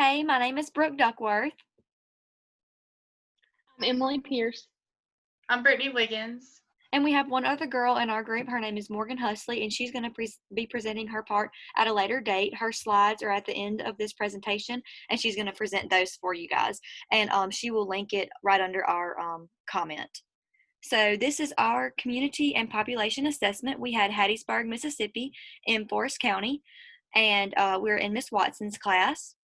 Hey, my name is Brooke Duckworth, I'm Emily Pierce. I'm Brittany Wiggins. and we have one other girl in our group. Her name is Morgan Husley, and she's going to be presenting her part at a later date. Her slides are at the end of this presentation, and she's going to present those for you guys. And she will link it right under our comment. So this is our community and population assessment. We had Hattiesburg, Mississippi in Forest County, and we're in Miss Watson's class.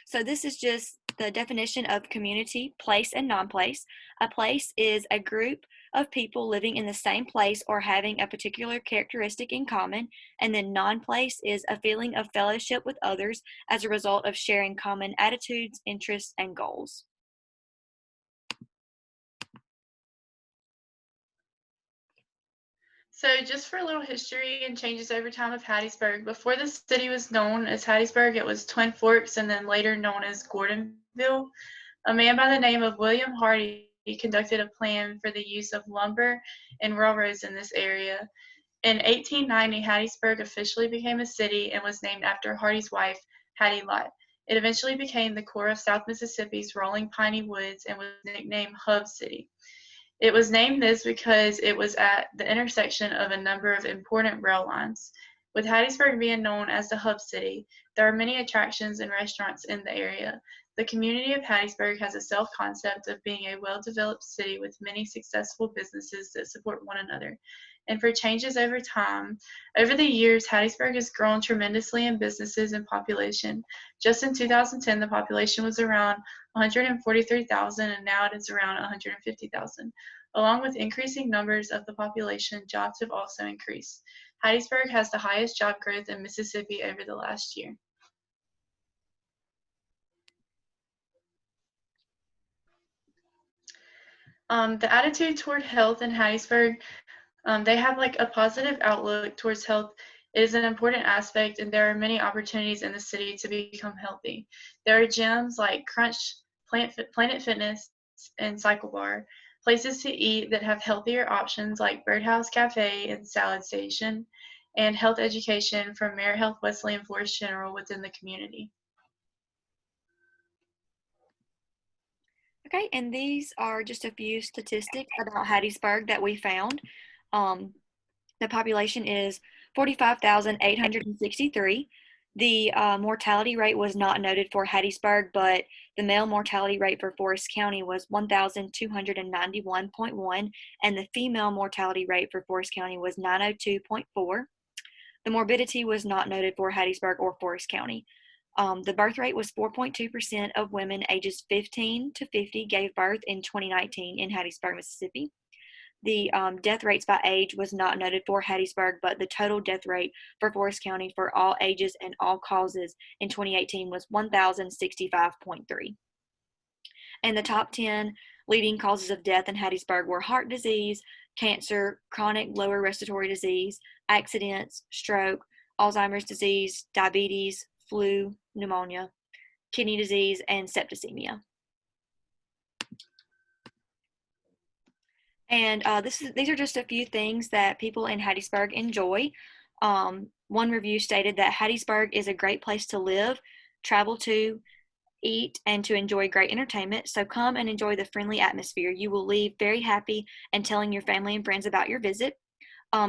So this is just the definition of community, place, and non-place. A place is a group of people living in the same place or having a particular characteristic in common. And then non-place is a feeling of fellowship with others as a result of sharing common attitudes, interests, and goals. So, just for a little history and changes over time of Hattiesburg, before the city was known as Hattiesburg, it was Twin Forks and then later known as Gordonville. A man by the name of William Hardy conducted a plan for the use of lumber and railroads in this area. In 1890, Hattiesburg officially became a city and was named after Hardy's wife, Hattie Lott. It eventually became the core of South Mississippi's rolling piney woods and was nicknamed Hub City. It was named this because it was at the intersection of a number of important rail lines. With Hattiesburg being known as the Hub City, there are many attractions and restaurants in the area. The community of Hattiesburg has a self-concept of being a well-developed city with many successful businesses that support one another. And for changes over time, over the years, Hattiesburg has grown tremendously in businesses and population. Just in 2010, the population was around 143,000, and now it is around 150,000. Along with increasing numbers of the population, jobs have also increased. Hattiesburg has the highest job growth in Mississippi over the last year. The attitude toward health in Hattiesburg, they have like a positive outlook towards health. It is an important aspect, and there are many opportunities in the city to become healthy. There are gyms like Crunch, Planet Fitness, and Cycle Bar, places to eat that have healthier options like Birdhouse Cafe and Salad Station, and health education from Merit Health Wesleyan Forest General within the community. Okay, and these are just a few statistics about Hattiesburg that we found. Um, the population is 45,863. The mortality rate was not noted for Hattiesburg, but the male mortality rate for Forest County was 1,291.1, and the female mortality rate for Forest County was 902.4. The morbidity was not noted for Hattiesburg or Forest County. The birth rate was 4.2% of women ages 15 to 50 gave birth in 2019 in Hattiesburg, Mississippi. The death rates by age was not noted for Hattiesburg, but the total death rate for Forest County for all ages and all causes in 2018 was 1,065.3. And the top 10 leading causes of death in Hattiesburg were heart disease, cancer, chronic lower respiratory disease, accidents, stroke, Alzheimer's disease, diabetes, flu, pneumonia, kidney disease, and septicemia. And these are just a few things that people in Hattiesburg enjoy. One review stated that Hattiesburg is a great place to live, travel to, eat, and to enjoy great entertainment. So come and enjoy the friendly atmosphere. You will leave very happy and telling your family and friends about your visit.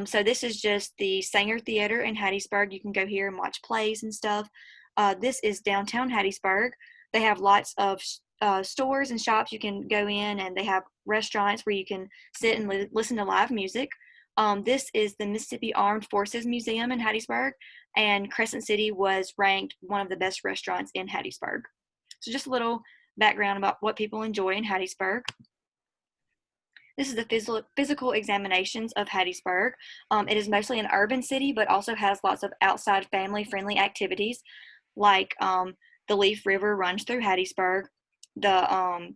So this is just the Sanger Theater in Hattiesburg. You can go here and watch plays and stuff. This is downtown Hattiesburg. They have lots of stores and shops you can go in, and they have restaurants where you can sit and listen to live music. This is the Mississippi Armed Forces Museum in Hattiesburg, and Crescent City was ranked one of the best restaurants in Hattiesburg. So just a little background about what people enjoy in Hattiesburg. This is the physical examinations of Hattiesburg. It is mostly an urban city, but also has lots of outside family-friendly activities, like the Leaf River runs through Hattiesburg.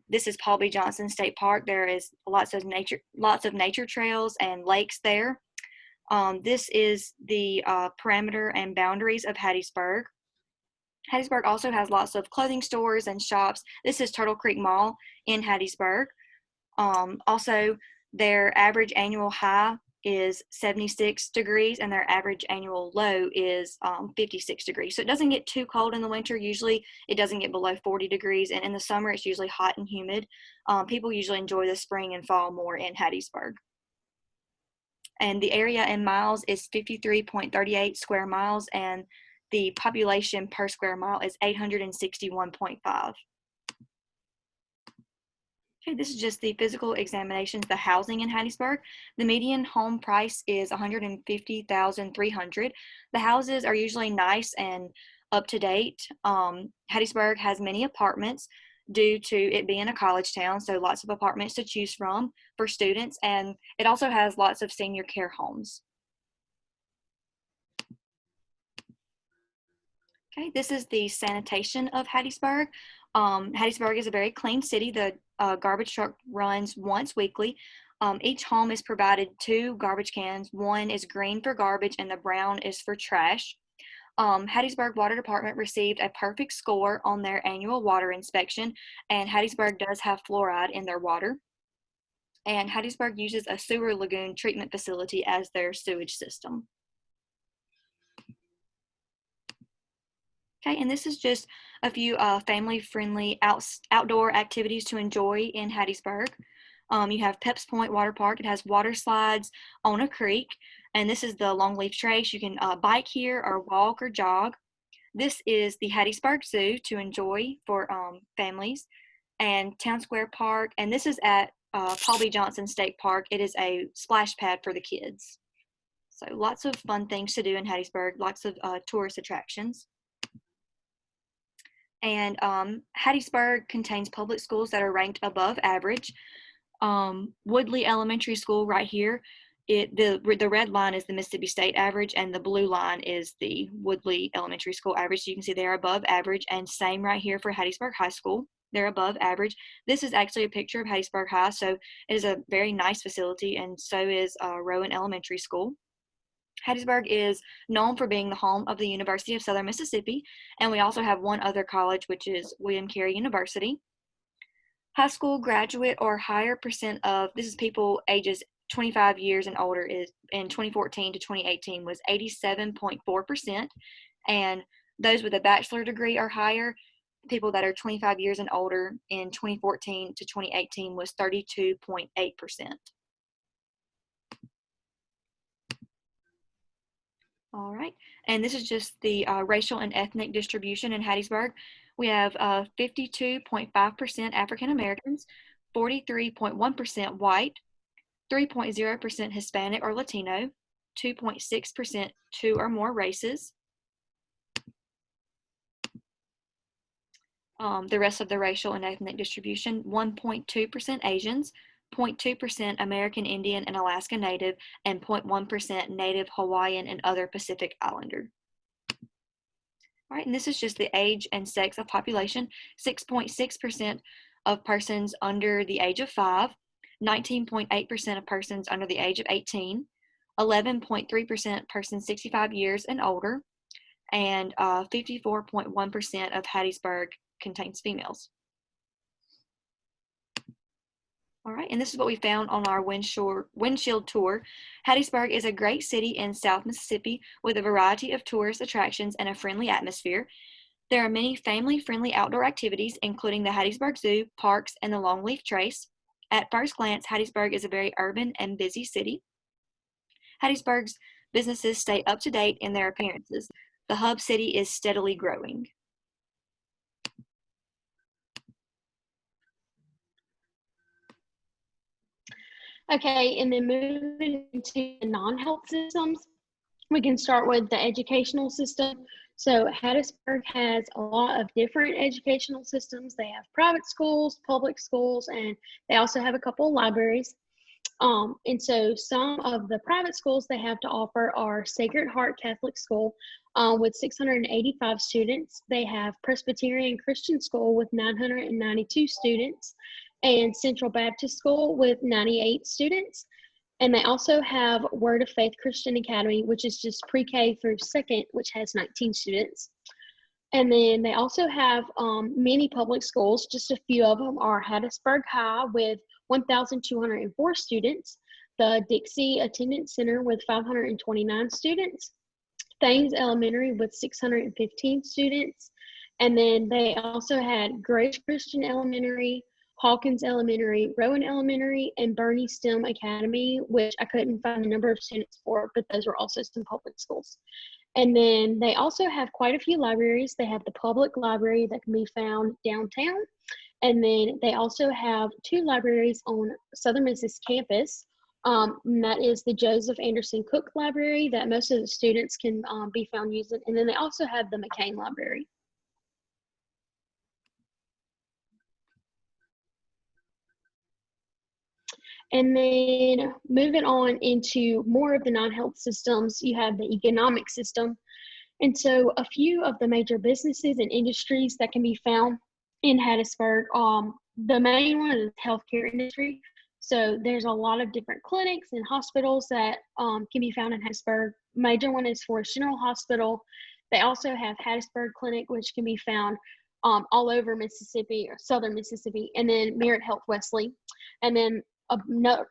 This is Paul B. Johnson State Park. There is lots of nature trails and lakes there. This is the parameter and boundaries of Hattiesburg. Hattiesburg also has lots of clothing stores and shops. This is Turtle Creek Mall in Hattiesburg. Also, their average annual high is 76 degrees, and their average annual low is 56 degrees. So it doesn't get too cold in the winter. Usually it doesn't get below 40 degrees, and in the summer it's usually hot and humid. People usually enjoy the spring and fall more in Hattiesburg. And the area in miles is 53.38 square miles, and the population per square mile is 861.5. Okay, this is just the physical examinations, the housing in Hattiesburg. The median home price is $150,300. The houses are usually nice and up to date. Hattiesburg has many apartments due to it being a college town, so lots of apartments to choose from for students, and it also has lots of senior care homes. Okay, this is the sanitation of Hattiesburg. Hattiesburg is a very clean city. The garbage truck runs once weekly. Each home is provided 2 garbage cans. One is green for garbage and the brown is for trash. Hattiesburg Water Department received a perfect score on their annual water inspection, and Hattiesburg does have fluoride in their water. And Hattiesburg uses a sewer lagoon treatment facility as their sewage system. Okay, and this is just a few family-friendly outdoor activities to enjoy in Hattiesburg. You have Peps Point Water Park. It has water slides on a creek, and this is the Longleaf Trace. You can bike here or walk or jog. This is the Hattiesburg Zoo to enjoy for families, and Town Square Park, and this is at Paul B. Johnson State Park. It is a splash pad for the kids. So lots of fun things to do in Hattiesburg, lots of tourist attractions. And Hattiesburg contains public schools that are ranked above average. Woodley Elementary School right here, the red line is the Mississippi State average, and the blue line is the Woodley Elementary School average. So you can see they're above average, and same right here for Hattiesburg High School. They're above average. This is actually a picture of Hattiesburg High, so it is a very nice facility, and so is Rowan Elementary School. Hattiesburg is known for being the home of the University of Southern Mississippi, and we also have one other college, which is William Carey University. High school graduate or higher percent of, this is people ages 25 years and older, is in 2014 to 2018 was 87.4%, and those with a bachelor degree or higher, people that are 25 years and older in 2014 to 2018 was 32.8%. All right, and this is just the racial and ethnic distribution in Hattiesburg. We have 52.5% African Americans, 43.1% white, 3.0% Hispanic or Latino, 2.6% 2 or more races. The rest of the racial and ethnic distribution, 1.2% Asians, 0.2% American Indian and Alaska Native, and 0.1% Native Hawaiian and other Pacific Islander. All right, and this is just the age and sex of population. 6.6% of persons under the age of 5, 19.8% of persons under the age of 18, 11.3% persons 65 years and older, and 54.1% of Hattiesburg contains females. All right, and this is what we found on our windshield tour. Hattiesburg is a great city in South Mississippi with a variety of tourist attractions and a friendly atmosphere. There are many family-friendly outdoor activities, including the Hattiesburg Zoo, parks, and the Longleaf Trace. At first glance, Hattiesburg is a very urban and busy city. Hattiesburg's businesses stay up to date in their appearances. The hub city is steadily growing. Okay, and then moving into the non-health systems, we can start with the educational system. So Hattiesburg has a lot of different educational systems. They have private schools, public schools, and they also have a couple of libraries. And so some of the private schools they have to offer are Sacred Heart Catholic School with 685 students. They have Presbyterian Christian School with 992 students, and Central Baptist School with 98 students. And they also have Word of Faith Christian Academy, which is just pre-K through second, which has 19 students. And then they also have many public schools. Just a few of them are Hattiesburg High with 1,204 students, the Dixie Attendance Center with 529 students, Thames Elementary with 615 students, and then they also had Grace Christian Elementary, Hawkins Elementary, Rowan Elementary, and Bernie STEM Academy, which I couldn't find the number of students for, but those were also some public schools. And then they also have quite a few libraries. They have the public library that can be found downtown. And then they also have 2 libraries on Southern Miss's campus. And that is the Joseph Anderson Cook Library that most of the students can be found using. And then they also have the McCain Library. And then moving on into more of the non-health systems, you have the economic system. And so a few of the major businesses and industries that can be found in Hattiesburg, the main one is the healthcare industry. So there's a lot of different clinics and hospitals that can be found in Hattiesburg. Major one is Forest General Hospital. They also have Hattiesburg Clinic, which can be found all over Mississippi or southern Mississippi, and then Merritt Health Wesley. And then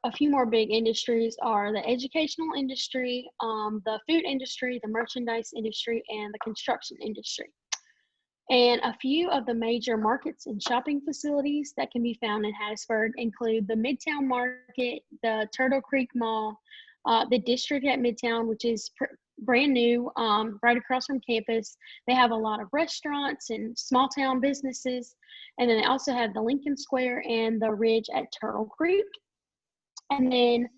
a few more big industries are the educational industry, the food industry, the merchandise industry, and the construction industry. And a few of the major markets and shopping facilities that can be found in Hattiesburg include the Midtown Market, the Turtle Creek Mall, the District at Midtown, which is brand new, right across from campus. They have a lot of restaurants and small town businesses. And then they also have the Lincoln Square and the Ridge at Turtle Creek. And then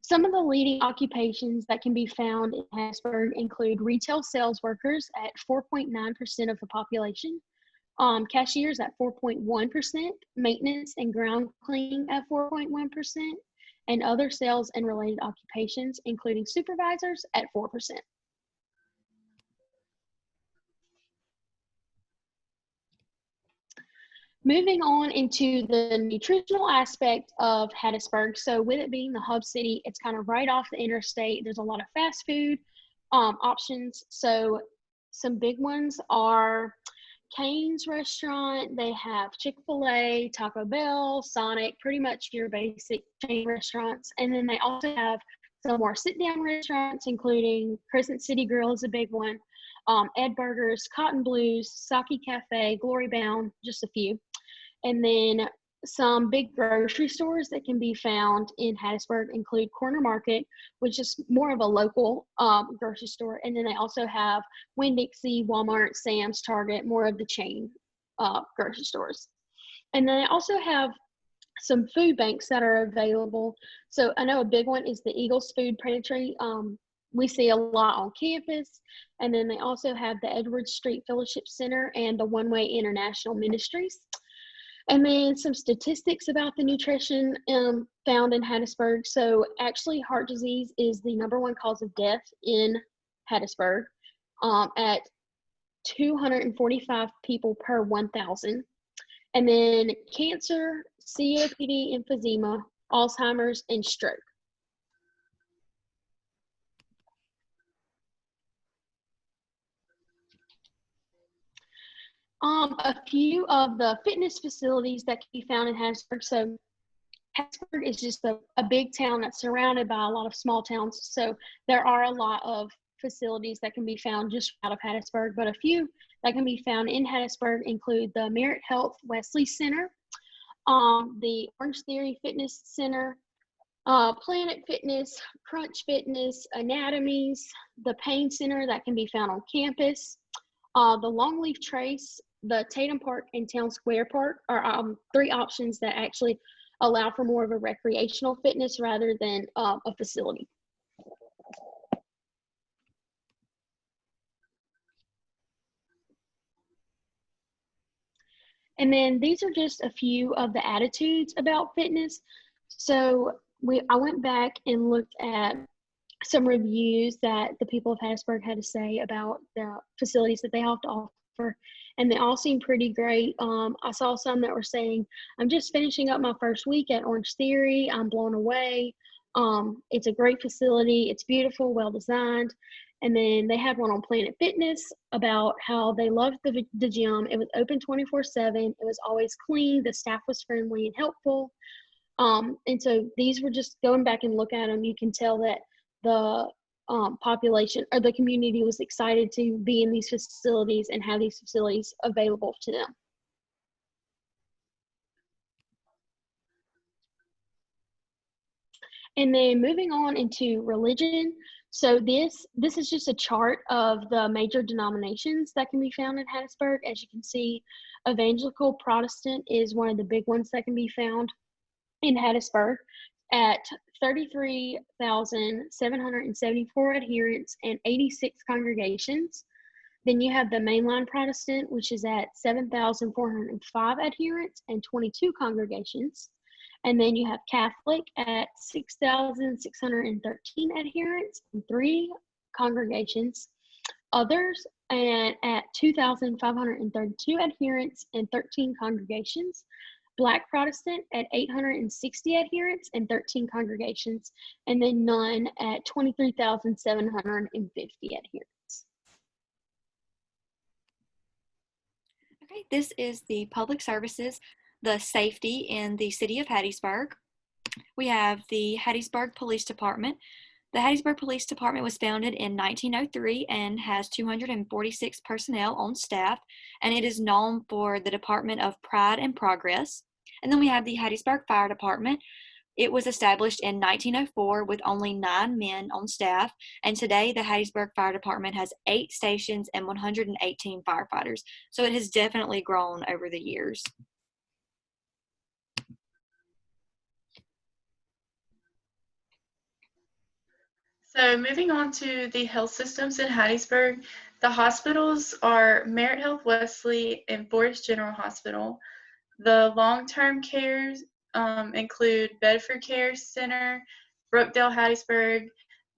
some of the leading occupations that can be found in Hattiesburg include retail sales workers at 4.9% of the population, cashiers at 4.1%, maintenance and ground cleaning at 4.1%, and other sales and related occupations, including supervisors, at 4%. Moving on into the nutritional aspect of Hattiesburg. So with it being the hub city, it's kind of right off the interstate. There's a lot of fast food options. So some big ones are Cane's Restaurant. They have Chick-fil-A, Taco Bell, Sonic, pretty much your basic chain restaurants. And then they also have some more sit-down restaurants, including Crescent City Grill is a big one, Ed Burgers, Cotton Blues, Saki Cafe, Glory Bound, just a few. And then some big grocery stores that can be found in Hattiesburg include Corner Market, which is more of a local grocery store. And then they also have Winn-Dixie, Walmart, Sam's, Target, more of the chain grocery stores. And then they also have some food banks that are available. So I know a big one is the Eagles Food Pantry. We see a lot on campus. And then they also have the Edwards Street Fellowship Center and the One Way International Ministries. And then some statistics about the nutrition found in Hattiesburg. So actually heart disease is the #1 cause of death in Hattiesburg at 245 people per 1,000. And then cancer, COPD, emphysema, Alzheimer's, and stroke. A few of the fitness facilities that can be found in Hattiesburg. So Hattiesburg is just a big town that's surrounded by a lot of small towns. So there are a lot of facilities that can be found just out of Hattiesburg, but a few that can be found in Hattiesburg include the Merritt Health Wesley Center, the Orange Theory Fitness Center, Planet Fitness, Crunch Fitness, Anatomies, the Pain Center that can be found on campus, the Longleaf Trace, the Tatum Park, and Town Square Park are 3 options that actually allow for more of a recreational fitness rather than a facility. And then these are just a few of the attitudes about fitness. So I went back and looked at some reviews that the people of Hattiesburg had to say about the facilities that they have to offer, and they all seem pretty great. I saw some that were saying, I'm just finishing up my first week at Orange Theory. I'm blown away. It's a great facility. It's beautiful, well designed. And then they had one on Planet Fitness about how they loved the gym. It was open 24/7. It was always clean. The staff was friendly and helpful. And so these were just going back and look at them. You can tell that the population or the community was excited to be in these facilities and have these facilities available to them. And then moving on into religion. So this is just a chart of the major denominations that can be found in Hattiesburg. As you can see, Evangelical Protestant is one of the big ones that can be found in Hattiesburg at 33,774 adherents and 86 congregations. Then you have the mainline Protestant, which is at 7,405 adherents and 22 congregations. And then you have Catholic at 6,613 adherents and 3 congregations. Others and at 2,532 adherents and 13 congregations. Black Protestant at 860 adherents and 13 congregations. And then none at 23,750 adherents. Okay, this is the public services, the safety in the city of Hattiesburg. We have the Hattiesburg Police Department. The Hattiesburg Police Department was founded in 1903 and has 246 personnel on staff, and it is known for the Department of Pride and Progress. And then we have the Hattiesburg Fire Department. It was established in 1904 with only 9 men on staff, and today the Hattiesburg Fire Department has 8 stations and 118 firefighters. So it has definitely grown over the years. So moving on to the health systems in Hattiesburg, the hospitals are Merit Health Wesley and Forest General Hospital. The long-term cares include Bedford Care Center, Brookdale Hattiesburg,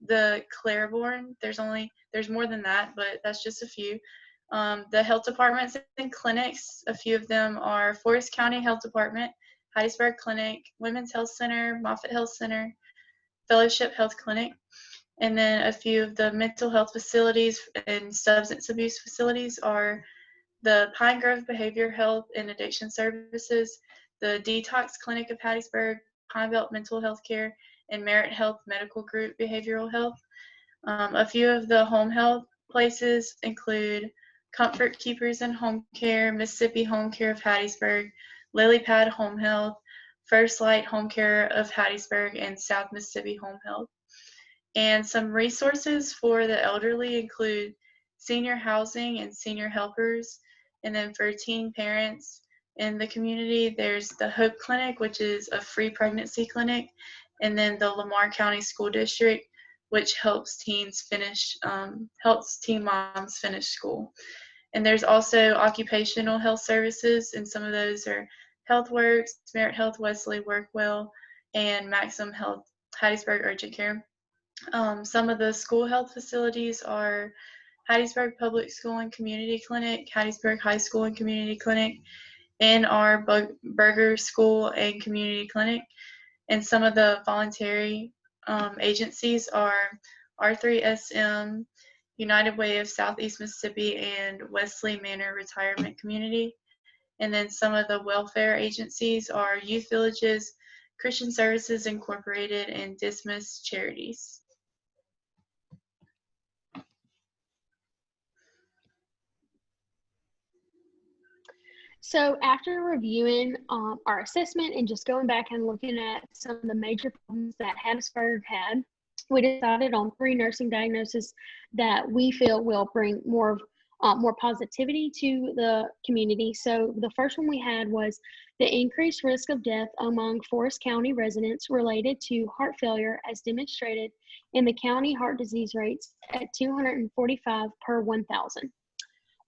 the Claiborne. There's more than that, but that's just a few. The health departments and clinics, a few of them are Forest County Health Department, Hattiesburg Clinic, Women's Health Center, Moffett Health Center, Fellowship Health Clinic. And then a few of the mental health facilities and substance abuse facilities are the Pine Grove Behavioral Health and Addiction Services, the Detox Clinic of Hattiesburg, Pine Belt Mental Health Care, and Merit Health Medical Group Behavioral Health. A few of the home health places include Comfort Keepers and Home Care, Mississippi Home Care of Hattiesburg, Lily Pad Home Health, First Light Home Care of Hattiesburg, and South Mississippi Home Health. And some resources for the elderly include senior housing and senior helpers. And then for teen parents in the community, there's the Hope Clinic, which is a free pregnancy clinic. And then the Lamar County School District, which helps teen moms finish school. And there's also occupational health services, and some of those are HealthWorks, Merit Health Wesley, Workwell, and Maxim Health Hattiesburg Urgent Care. Some of the school health facilities are Hattiesburg Public School and Community Clinic, Hattiesburg High School and Community Clinic, and our Burger School and Community Clinic. And some of the voluntary agencies are R3SM, United Way of Southeast Mississippi, and Wesley Manor Retirement Community. And then some of the welfare agencies are Youth Villages, Christian Services Incorporated, and Dismiss Charities. So after reviewing our assessment and just going back and looking at some of the major problems that Hattiesburg had, we decided on 3 nursing diagnoses that we feel will bring more positivity to the community. So the first one we had was the increased risk of death among Forest County residents related to heart failure as demonstrated in the county heart disease rates at 245 per 1,000.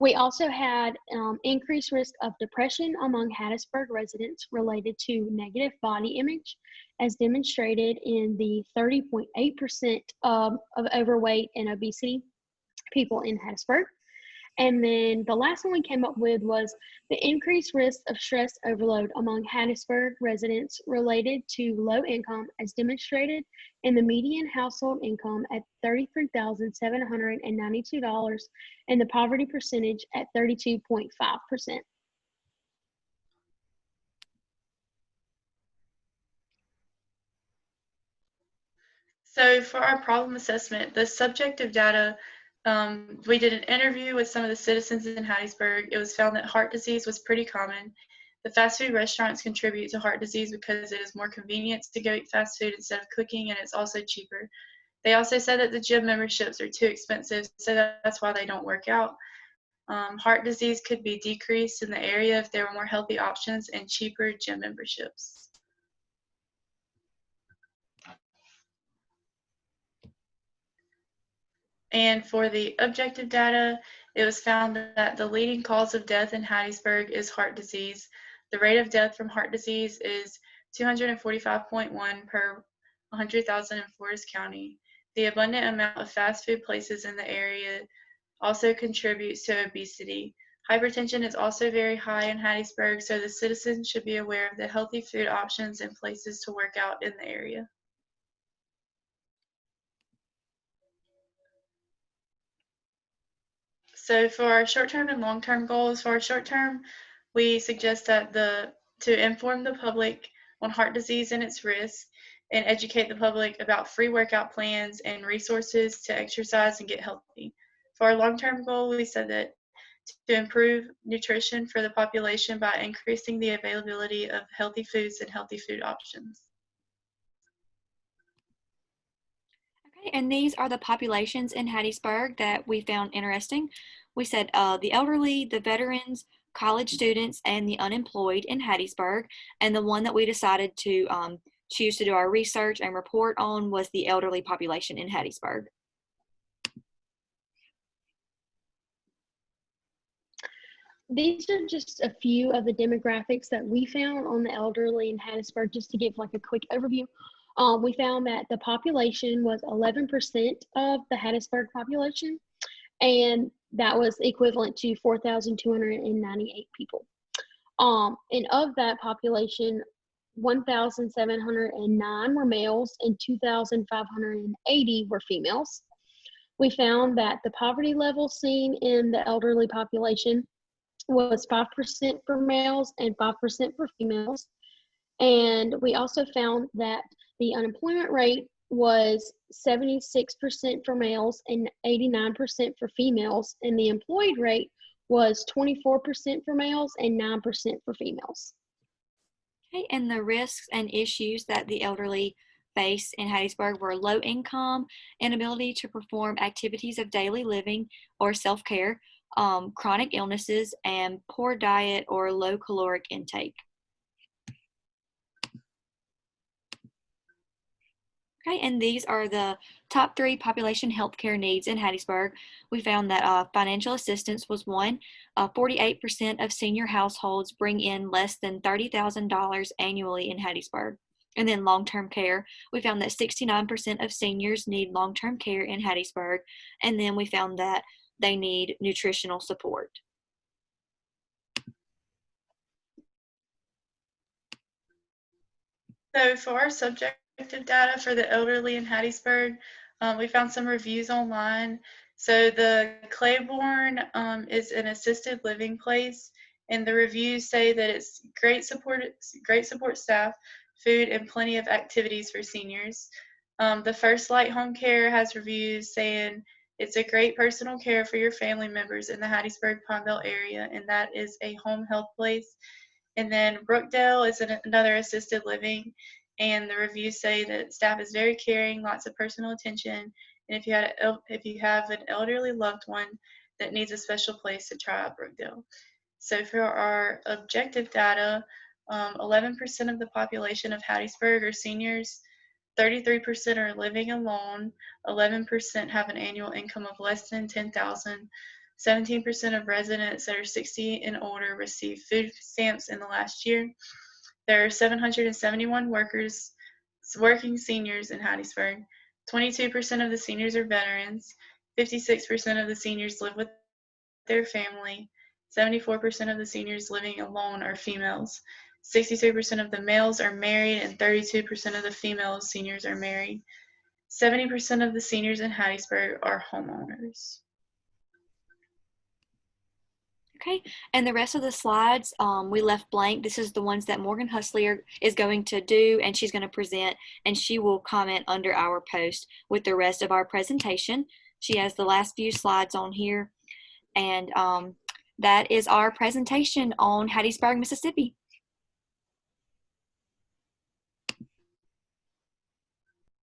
We also had increased risk of depression among Hattiesburg residents related to negative body image, as demonstrated in the 30.8% of overweight and obesity people in Hattiesburg. And then the last one we came up with was the increased risk of stress overload among Hattiesburg residents related to low income, as demonstrated in the median household income at $33,792 and the poverty percentage at 32.5%. So for our problem assessment, the subjective data, we did an interview with some of the citizens in Hattiesburg. It was found that heart disease was pretty common. The fast food restaurants contribute to heart disease because it is more convenient to go eat fast food instead of cooking, and it's also cheaper. They also said that the gym memberships are too expensive, so that's why they don't work out. Heart disease could be decreased in the area if there were more healthy options and cheaper gym memberships. And for the objective data, it was found that the leading cause of death in Hattiesburg is heart disease. The rate of death from heart disease is 245.1 per 100,000 in Forest County. The abundant amount of fast food places in the area also contributes to obesity. Hypertension is also very high in Hattiesburg, so the citizens should be aware of the healthy food options and places to work out in the area. So for our short-term and long-term goals, for our short-term, we suggest that to inform the public on heart disease and its risks and educate the public about free workout plans and resources to exercise and get healthy. For our long-term goal, we said that to improve nutrition for the population by increasing the availability of healthy foods and healthy food options. Okay, and these are the populations in Hattiesburg that we found interesting. We said the elderly, the veterans, college students, and the unemployed in Hattiesburg. And the one that we decided to choose to do our research and report on was the elderly population in Hattiesburg. These are just a few of the demographics that we found on the elderly in Hattiesburg, just to give like a quick overview. We found that the population was 11% of the Hattiesburg population, and that was equivalent to 4,298 people. And of that population, 1,709 were males and 2,580 were females. We found that the poverty level seen in the elderly population was 5% for males and 5% for females. And we also found that the unemployment rate was 76% for males and 89% for females. And the employed rate was 24% for males and 9% for females. Okay, and the risks and issues that the elderly face in Hattiesburg were low income, inability to perform activities of daily living or self-care, chronic illnesses, and poor diet or low caloric intake. Okay, and these are the top 3 population healthcare needs in Hattiesburg. We found that financial assistance was one. 48% of senior households bring in less than $30,000 annually in Hattiesburg. And then long-term care, we found that 69% of seniors need long-term care in Hattiesburg. And then we found that they need nutritional support. So for our subjective data for the elderly in Hattiesburg, we found some reviews online. So the Claiborne is an assisted living place, and the reviews say that it's great support staff, food, and plenty of activities for seniors. The First Light Home Care has reviews saying it's a great personal care for your family members in the Hattiesburg-Pineville area, and that is a home health place. And then Brookdale is another assisted living, and the reviews say that staff is very caring, lots of personal attention, and if you have an elderly loved one that needs a special place, to try out Brookdale. So for our objective data, 11% of the population of Hattiesburg are seniors, 33% are living alone, 11% have an annual income of less than $10,000. 17% of residents that are 60 and older received food stamps in the last year. There are 771 working seniors in Hattiesburg. 22% of the seniors are veterans. 56% of the seniors live with their family. 74% of the seniors living alone are females. 63% of the males are married, and 32% of the female seniors are married. 70% of the seniors in Hattiesburg are homeowners. Okay, and the rest of the slides we left blank. This is the ones that Morgan Hustler is going to do, and she's going to present, and she will comment under our post with the rest of our presentation. She has the last few slides on here, and that is our presentation on Hattiesburg, Mississippi.